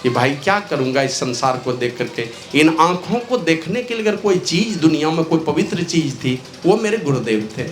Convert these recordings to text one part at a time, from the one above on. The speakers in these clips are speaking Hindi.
कि भाई क्या करूँगा इस संसार को देख करके। इन आँखों को देखने के लिए अगर कोई चीज़ दुनिया में कोई पवित्र चीज़ थी वो मेरे गुरुदेव थे।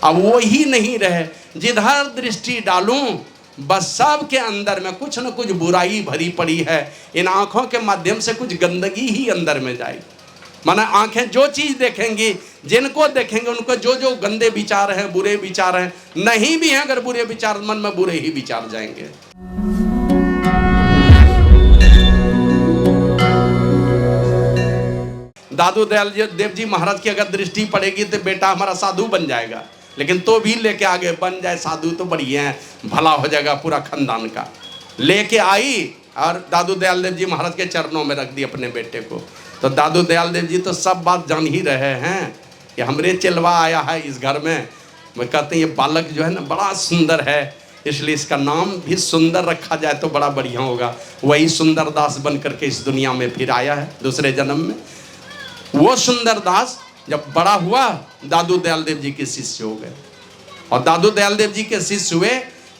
अब वो ही नहीं रहे, जिधर दृष्टि डालूं बस सब के अंदर में कुछ न कुछ बुराई भरी पड़ी है। इन आँखों के माध्यम से कुछ गंदगी ही अंदर में जाएगी। माना आंखें जो चीज़ देखेंगी, जिनको देखेंगे उनको जो जो गंदे विचार हैं, बुरे विचार हैं, नहीं भी हैं अगर बुरे विचार, मन में बुरे ही विचार जाएंगे। दादू दयाल देव जी महाराज की अगर दृष्टि पड़ेगी तो बेटा हमारा साधु बन जाएगा, लेकिन तो भी लेके आगे बन जाए साधु तो बढ़िया है, भला हो जाएगा पूरा खानदान का। लेके आई और दादू दयाल देव जी महाराज के चरणों में रख दी अपने बेटे को। तो दादू दयाल देव जी तो सब बात जान ही रहे हैं कि हमरे चेलवा आया है इस घर में। मैं कहते हैं ये बालक जो है ना बड़ा सुंदर है, इसलिए इसका नाम भी सुंदर रखा जाए तो बड़ा बढ़िया होगा। वही सुंदर दास बन करके इस दुनिया में फिर आया है दूसरे जन्म में। वो सुंदर दास जब बड़ा हुआ दादू दयाल देव जी के शिष्य हो गए, और दादू दयाल देव जी के शिष्य हुए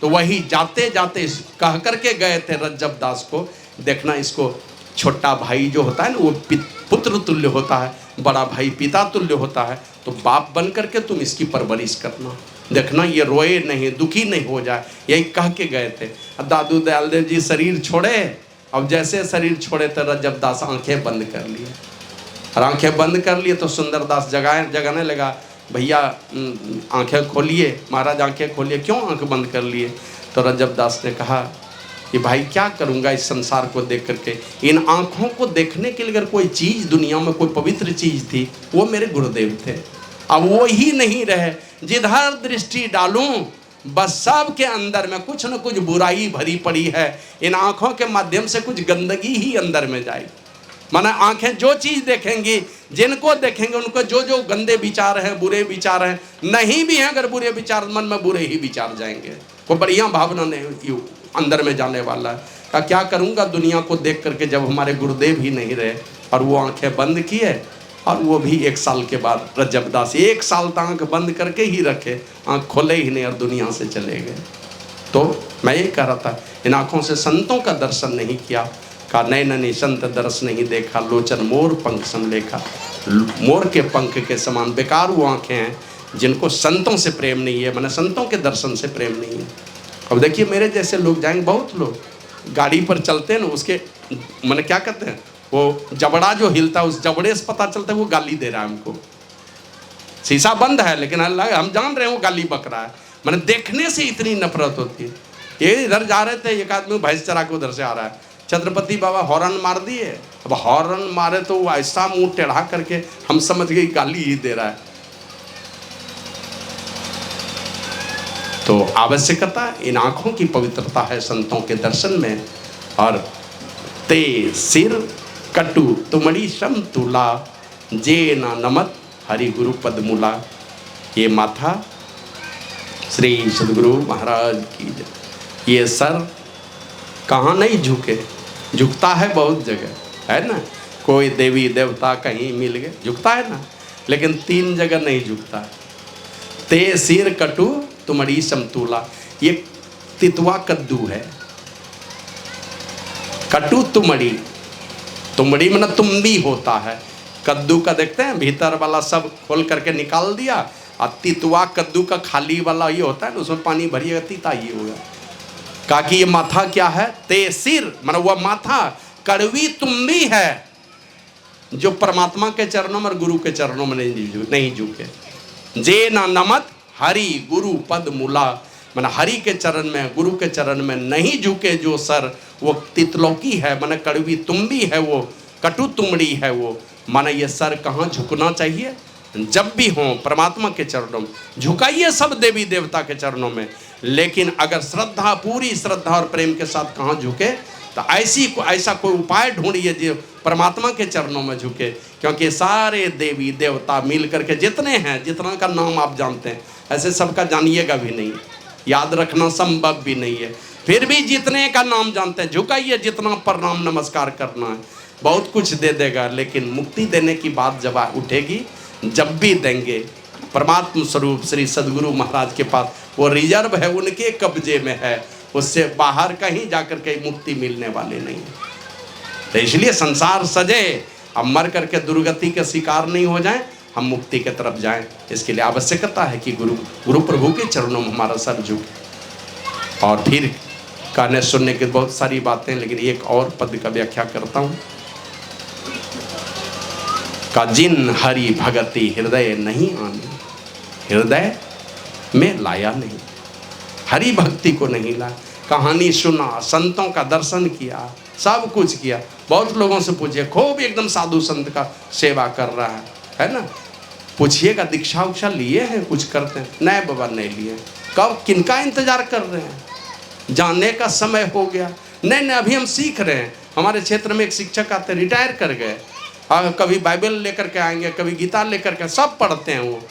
तो वही जाते जाते कह करके गए थे रज्जब दास को, देखना इसको छोटा भाई जो होता है ना वो पुत्र तुल्य होता है, बड़ा भाई पिता तुल्य होता है, तो बाप बन करके तुम इसकी परवरिश करना, देखना ये रोए नहीं, दुखी नहीं हो जाए, यही कह के गए थे। दादू दयाल देव जी शरीर छोड़े, अब जैसे शरीर छोड़े तो रज्जब दास आंखें बंद कर लिए, और आंखें बंद कर लिए तो सुंदर दास जगाने लगा, भैया आंखें खोलिए, महाराज आंखें खोलिए, क्यों आंख बंद कर लिए? तो रज्जब दास ने कहा कि भाई क्या करूँगा इस संसार को देख करके। इन आँखों को देखने के लिए अगर कोई चीज़ दुनिया में कोई पवित्र चीज़ थी वो मेरे गुरुदेव थे। अब वो ही नहीं रहे, जिधर दृष्टि डालूं बस सब के अंदर में कुछ न कुछ बुराई भरी पड़ी है। इन आँखों के माध्यम से कुछ गंदगी ही अंदर में जाएगी। माना आंखें जो चीज़ देखेंगी, जिनको देखेंगे उनको जो जो गंदे विचार हैं, बुरे विचार हैं, नहीं भी हैं अगर बुरे विचार, मन में बुरे ही विचार जाएंगे। कोई बढ़िया भावना नहीं अंदर में जाने वाला है। क्या करूँगा दुनिया को देख करके, जब हमारे गुरुदेव ही नहीं रहे। और वो आंखें बंद किए, और वो भी 1 साल के बाद रज्जब दास 1 साल तक आंख बंद करके ही रखे, आंख खोले ही नहीं और दुनिया से चले गए। तो मैं ये कह रहा था, इन आँखों से संतों का दर्शन नहीं किया, का नैननी संत दर्श नहीं देखा, लोचन मोर पंख सम लेखा। मोर के पंख के समान बेकार वो आँखें हैं जिनको संतों से प्रेम नहीं है, मैंने संतों के दर्शन से प्रेम नहीं है। अब देखिए मेरे जैसे लोग जाएंगे, बहुत लोग गाड़ी पर चलते हैं ना, उसके मैंने क्या कहते हैं, वो जबड़ा जो हिलता है उस जबड़े से पता चलता है वो गाली दे रहा है हमको। शीशा बंद है लेकिन अल्लाह हम जान रहे हैं वो गाली बक रहा है। मैंने देखने से इतनी नफरत होती है। ये इधर जा रहे थे, एक आदमी भैंस चरा के उधर से आ रहा है, छत्रपति बाबा हॉर्न मार दिए। अब हॉर्न मारे तो वो ऐसा मुंह टेढ़ा करके हम समझ गए गाली ही दे रहा है। तो आवश्यकता इन आँखों की पवित्रता है संतों के दर्शन में। और ते सिर कटु तुमड़ी श्रम तुला, जे ना नमत हरि गुरु पद मूला। ये माथा श्री सदगुरु महाराज की, ये सर कहाँ नहीं झुके, झुकता है बहुत जगह है ना। कोई देवी देवता कहीं मिल गए झुकता है ना, लेकिन 3 जगह नहीं झुकता। ते सिर कटु तुमड़ी समतुला, ये तितवा कद्दू है। कटु तुमड़ी, तुमड़ी मतलब तुम्बी होता है, कद्दू का देखते हैं भीतर वाला सब खोल करके निकाल दिया, और तितवा कद्दू का खाली वाला ये होता है ना, उसमें पानी भरिएगा तीता ही होगा। कहा कि ये माथा क्या है, ते सिर मतलब वह माथा कड़वी तुम्बी है जो परमात्मा के चरणों में और गुरु के चरणों में नहीं झुके। जे ना नमत हरि गुरु पद मूला, मैंने हरि के चरण में गुरु के चरण में नहीं झुके जो सर, वो तितलौकी है, मैंने कड़वी तुम्बी है, वो कटु तुमड़ी है वो। माने ये सर कहाँ झुकना चाहिए, जब भी हो परमात्मा के चरणों में झुकाइए, सब देवी देवता के चरणों में। लेकिन अगर श्रद्धा, पूरी श्रद्धा और प्रेम के साथ कहाँ झुके, तो ऐसा कोई उपाय ढूंढिए जो परमात्मा के चरणों में झुके। क्योंकि सारे देवी देवता मिल करके जितने हैं, जितना का नाम आप जानते हैं, ऐसे सबका जानिएगा भी नहीं, याद रखना संभव भी नहीं है। फिर भी जितने का नाम जानते हैं झुकाइए, जितना प्रणाम नमस्कार करना है, बहुत कुछ दे देगा। लेकिन मुक्ति देने की बात जब उठेगी, जब भी देंगे, परमात्मा स्वरूप श्री सदगुरु महाराज के पास वो रिजर्व है, उनके कब्जे में है, उससे बाहर कहीं जाकर कहीं मुक्ति मिलने वाली नहीं है। तो इसलिए संसार सजे, अब मर करके दुर्गति के शिकार नहीं हो जाएं, हम मुक्ति के तरफ जाएं। इसके लिए आवश्यकता है कि गुरु प्रभु के चरणों में हमारा सर झुके। और फिर कहने सुनने की बहुत सारी बातें, लेकिन एक और पद का व्याख्या करता हूँ। का जिन हरि भगति हृदय नहीं आनी, हृदय में लाया नहीं, हरि भक्ति को नहीं लाया। कहानी सुना, संतों का दर्शन किया, सब कुछ किया। बहुत लोगों से पूछिए, खूब एकदम साधु संत का सेवा कर रहा है ना, पूछिएगा दीक्षा उक्षा लिए हैं, कुछ करते हैं? नहीं बाबा नहीं लिए। कब, किनका इंतजार कर रहे हैं? जानने का समय हो गया। नहीं अभी हम सीख रहे हैं। हमारे क्षेत्र में एक शिक्षक आते, रिटायर कर गए, कभी बाइबल लेकर के आएंगे, कभी गीता लेकर के, सब पढ़ते हैं वो।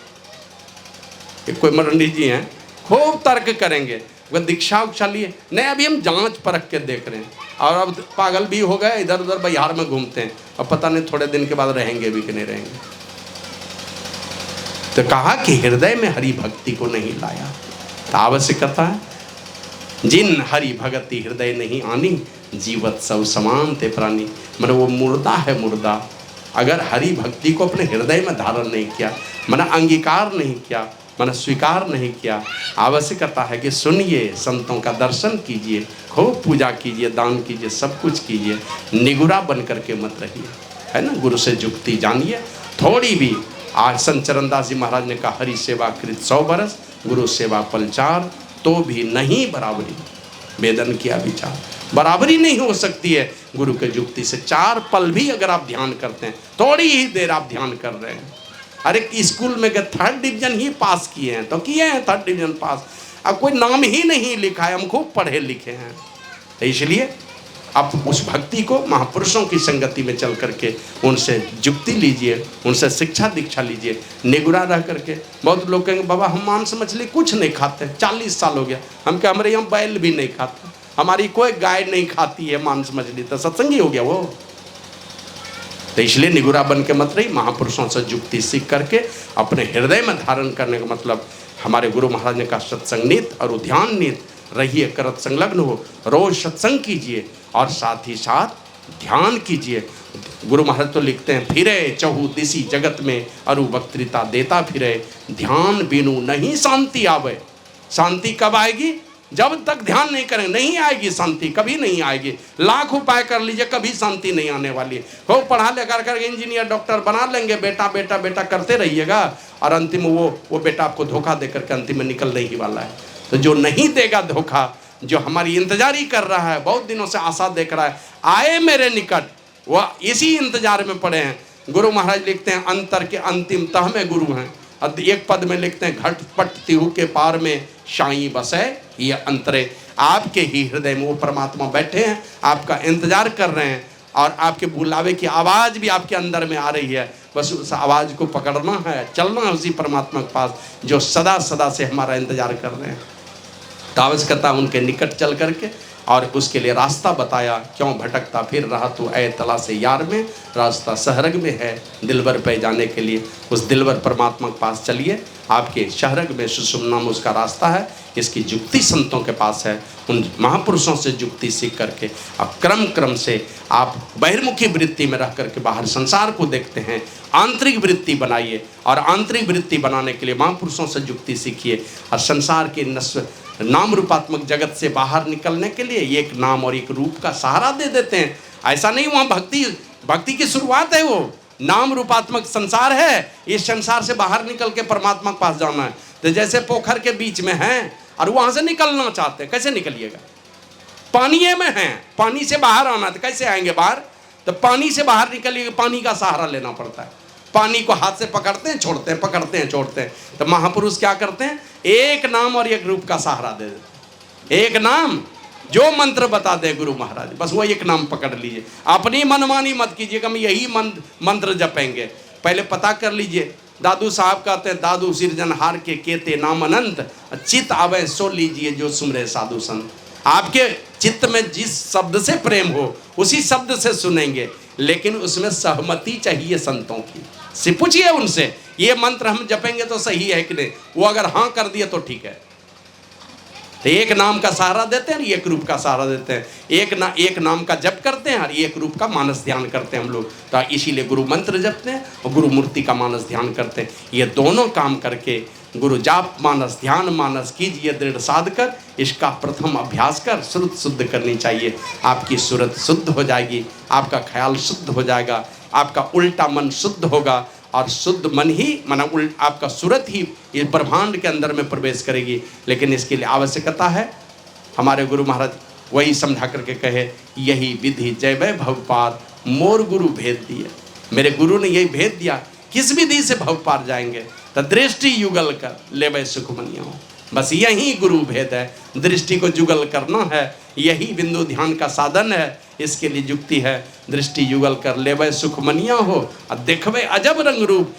एक कोई मरंडी जी हैं, खूब तर्क करेंगे, वह दीक्षा उक्षा लिए नहीं, अभी हम जांच परख के देख रहे हैं। और अब पागल भी हो गए, इधर उधर बिहार में घूमते हैं, अब पता नहीं थोड़े दिन के बाद रहेंगे भी कि नहीं रहेंगे। तो कहा कि हृदय में हरि भक्ति को नहीं लाया। तो आवश्यकता है, जिन हरि भगति हृदय नहीं आनी, जीवत सब समान ते प्राणी। मतलब वो मुर्दा है, मुर्दा। अगर हरि भक्ति को अपने हृदय में धारण नहीं किया, मैंने अंगीकार नहीं किया, मैंने स्वीकार नहीं किया, आवश्यकता है कि सुनिए, संतों का दर्शन कीजिए, खूब पूजा कीजिए, दान कीजिए, सब कुछ कीजिए, निगुरा बन करके मत रहिए, है ना। गुरु से जुक्ति जानिए थोड़ी भी। आज संत चरणदास जी महाराज ने कहा, हरि सेवा कृत 100 बरस, गुरु सेवा पल 4, तो भी नहीं बराबरी। वेदन किया विचार, बराबरी नहीं हो सकती है गुरु के जुक्ति से। 4 पल भी अगर आप ध्यान करते हैं, थोड़ी ही देर आप ध्यान कर रहे हैं। अरे स्कूल में गए, 3rd डिवीजन ही पास किए हैं, तो किए हैं 3rd डिवीजन पास, अब कोई नाम ही नहीं लिखा है, हम खूब पढ़े लिखे हैं। तो इसलिए आप उस भक्ति को महापुरुषों की संगति में चल करके उनसे जुक्ति लीजिए, उनसे शिक्षा दीक्षा लीजिए, निगुरा रह करके। बहुत लोग कहेंगे बाबा हम मांस मछली कुछ नहीं खाते, 40 साल हो गया। हम क्या, हमारे यहाँ बैल भी नहीं खाते, हमारी कोई गाय नहीं खाती है मांस मछली, तो सत्संगी हो गया वो। तो इसलिए निगुरा बन के मत रही, महापुरुषों से जुक्ति सीख करके अपने हृदय में धारण करने का मतलब, हमारे गुरु महाराज ने कहा सत्संग नीत और ध्यान नीत रहिए, करत संलग्न हो, रोज सत्संग कीजिए और साथ ही साथ ध्यान कीजिए। गुरु महाराज तो लिखते हैं, फिरे चहु दिसी जगत में अरु वक्तृता देता फिरे, ध्यान बिनु नहीं शांति आवे। शांति कब आएगी? जब तक ध्यान नहीं करेंगे नहीं आएगी शांति, कभी नहीं आएगी। लाख उपाय कर लीजिए, कभी शांति नहीं आने वाली है। हो पढ़ा लिखा करके इंजीनियर डॉक्टर बना लेंगे, बेटा बेटा बेटा करते रहिएगा, और अंतिम वो बेटा आपको धोखा दे करके अंतिम में निकलने ही वाला है। तो जो नहीं देगा धोखा, जो हमारी इंतजारी कर रहा है, बहुत दिनों से आशा देख रहा है आए मेरे निकट, वह इसी इंतजार में पड़े हैं। गुरु महाराज लिखते हैं, अंतर के अंतिम तह में गुरु हैं। एक पद में लिखते हैं, घट पट तिहु के पार में शाई बसे ये अंतरे। आपके ही हृदय में वो परमात्मा बैठे हैं, आपका इंतजार कर रहे हैं, और आपके बुलावे की आवाज़ भी आपके अंदर में आ रही है। बस उस आवाज़ को पकड़ना है, चलना है उसी परमात्मा के पास जो सदा सदा से हमारा इंतजार कर रहे हैं। तो आवश्यकता उनके निकट चल करके और उसके लिए रास्ता बताया। क्यों भटकता फिर रहा तू ऐ तला से यार में, रास्ता शहरग में है दिलबर पे जाने के लिए। उस दिलबर परमात्मा के पास चलिए, आपके शहरग में सुषुम्ना में उसका रास्ता है। इसकी जुक्ति संतों के पास है, उन महापुरुषों से जुक्ति सीख करके अब क्रम क्रम से आप बहिर्मुखी वृत्ति में रह करके बाहर संसार को देखते हैं। आंतरिक वृत्ति बनाइए, और आंतरिक वृत्ति बनाने के लिए महापुरुषों से जुक्ति सीखिए। और संसार के नाम रूपात्मक जगत से बाहर निकलने के लिए एक नाम और एक रूप का सहारा दे देते हैं। ऐसा नहीं वहाँ भक्ति की शुरुआत है, वो नाम रूपात्मक संसार है। इस संसार से बाहर निकल के परमात्मा के पास जाना है। तो जैसे पोखर के बीच में हैं और वहाँ से निकलना चाहते हैं, कैसे निकलिएगा? पानी में हैं, पानी से बाहर आना, तो कैसे आएंगे बाहर? तो पानी से बाहर निकलिए, पानी का सहारा लेना पड़ता है। पानी को हाथ से पकड़ते हैं छोड़ते हैं, पकड़ते हैं छोड़ते हैं। तो महापुरुष क्या करते हैं? एक नाम और एक रूप का सहारा दे देते हैं। एक नाम, जो मंत्र बता दे गुरु महाराज, बस वो एक नाम पकड़ लीजिए। अपनी मनमानी मत कीजिए कि हम यही मंत्र जपेंगे। पहले पता कर लीजिए। दादू साहब कहते हैं, दादू सिरजनहार के केते नाम अनंत, चित्त आवे सो लीजिए जो सुमरे साधु संत। आपके चित्त में जिस शब्द से प्रेम हो उसी शब्द से सुनेंगे, लेकिन उसमें सहमति चाहिए संतों की। से पूछिए उनसे, ये मंत्र हम जपेंगे तो सही है कि नहीं? वो अगर हाँ कर दिए तो ठीक है। तो एक नाम का सहारा देते हैं, एक रूप का सहारा देते हैं, एक नाम का जप करते हैं और एक रूप का मानस ध्यान करते हैं हम लोग। तो इसीलिए गुरु मंत्र जपते हैं और गुरु मूर्ति का मानस ध्यान करते हैं। ये दोनों काम करके गुरु जाप मानस ध्यान मानस कीजिए दृढ़ साध कर, इसका प्रथम अभ्यास कर श्रुत शुद्ध करनी चाहिए। आपकी सूरत शुद्ध हो जाएगी, आपका ख्याल शुद्ध हो जाएगा, आपका उल्टा मन शुद्ध होगा और शुद्ध मन ही आपका सूरत ही इस ब्रह्मांड के अंदर में प्रवेश करेगी। लेकिन इसके लिए आवश्यकता है, हमारे गुरु महाराज वही समझा करके कहे, यही विधि जय वै भव पार मोर गुरु भेद दिए। मेरे गुरु ने यही भेद दिया, किस विधि से भव पार जाएंगे, तो दृष्टि युगल कर लेवै सुख मनियो। बस यही गुरु भेद है, दृष्टि को जुगल करना है, यही बिंदु ध्यान का साधन है। इसके लिए युक्ति है, दृष्टि युगल कर लेवै सुख मनिया हो और देखवे अजब रंग रूप।